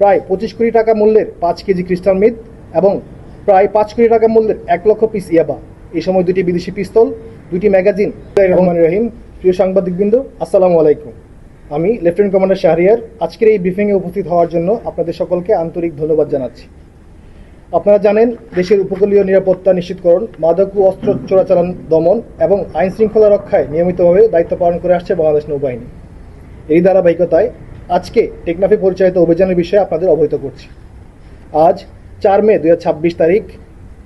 প্রায় 25 কোটি টাকা মূল্যের 5 কেজি ক্রিস্টাল মেথ এবং প্রায় 5 কোটি টাকা মূল্যের 1 লক্ষ পিস ইয়াবা। এই সময় দুটি বিদেশি পিস্তল, দুটি ম্যাগাজিন। রহমান রহিম। প্রিয় সাংবাদিকবৃন্দ, আসসালামু আলাইকুম। আমি লেফটেন্যান্ট কমান্ডার শাহরিয়ার। আজকের এই ব্রিফিংয়ে উপস্থিত হওয়ার জন্য আপনাদের সকলকে আন্তরিক ধন্যবাদ জানাচ্ছি। আপনারা জানেন, দেশের উপকূলীয় নিরাপত্তা নিশ্চিতকরণ, মাদক ও অস্ত্র চোরাচালান দমন এবং আইন শৃঙ্খলা রক্ষায় নিয়মিতভাবে দায়িত্ব পালন করে আসছে বাংলাদেশ নৌবাহিনী। এই ধারাবাহিকতায় আজকে টেকনাফে পরিচালিত অভিযানের বিষয়ে আপনাদের অবহিত করছি। আজ 4 মে 2026 তারিখ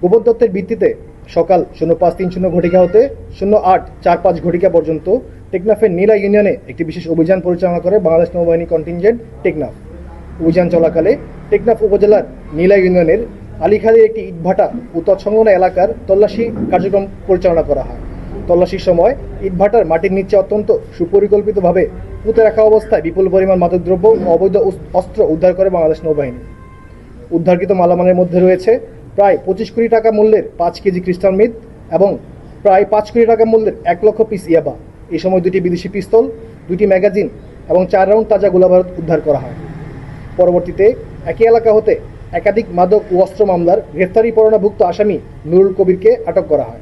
গোপন তথ্যের ভিত্তিতে সকাল 05:30 ঘটিকা হতে 08:45 ঘটিকা পর্যন্ত টেকনাফের নীলা ইউনিয়নে একটি বিশেষ অভিযান পরিচালনা করে বাংলাদেশ নৌবাহিনী কন্টিনজেন্ট টেকনাফ। অভিযান চলাকালে টেকনাফ উপজেলার নীলা ইউনিয়নের আলীখালীর একটি ইটভাটা ও তৎসংলগ্ন এলাকার তল্লাশি কার্যক্রম পরিচালনা করা হয়। তল্লাশির সময় ইটভাটার মাটির নিচে অত্যন্ত সুপরিকল্পিতভাবে পুঁতে রাখা অবস্থায় বিপুল পরিমাণ মাদকদ্রব্য ও অবৈধ অস্ত্র উদ্ধার করে বাংলাদেশ নৌবাহিনী। উদ্ধারকৃত মালামালের মধ্যে রয়েছে প্রায় 25 কোটি টাকা মূল্যের 5 কেজি ক্রিস্টাল মেথ এবং প্রায় 5 কোটি টাকা মূল্যের 1 লক্ষ পিস ইয়াবা। এই সময় দুটি বিদেশি পিস্তল, দুটি ম্যাগাজিন এবং 4 রাউন্ড তাজা গোলাবারুদ উদ্ধার করা হয়। পরবর্তীতে একই এলাকা হতে একাধিক মাদক ও অস্ত্র মামলার গ্রেফতারি পরোয়ানাভুক্ত আসামি নুরুল কবিরকে আটক করা হয়।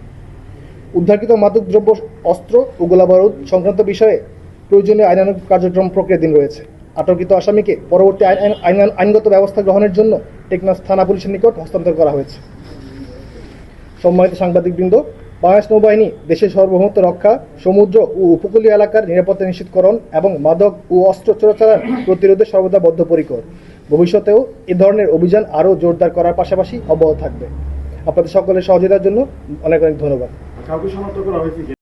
উদ্ধারকৃত মাদকদ্রব্য, অস্ত্র ও গোলাবারুদ সংক্রান্ত বিষয়ে প্রয়োজনীয় আইনানুগ কার্যক্রম প্রক্রিয়াধীন রয়েছে। আটককৃত আসামিকে পরবর্তী আইনগত ব্যবস্থা গ্রহণের জন্য টেকনাফ থানা পুলিশের নিকট হস্তান্তর করা হয়েছে। সম্মানিত সাংবাদিকবৃন্দ, বাংলাদেশ নৌবাহিনী দেশের সার্বভৌমত্ব রক্ষা, সমুদ্র ও উপকূলীয় এলাকার নিরাপত্তা নিশ্চিতকরণ এবং মাদক ও অস্ত্র চোরাচালান প্রতিরোধে সর্বদা বদ্ধপরিকর। ভবিষ্যতেও এ ধরনের অভিযান আরও জোরদার করার পাশাপাশি অব্যাহত থাকবে। আপনাদের সকলের সহযোগিতার জন্য অনেক অনেক ধন্যবাদ। কাউকে শনাক্ত করা হয়েছে?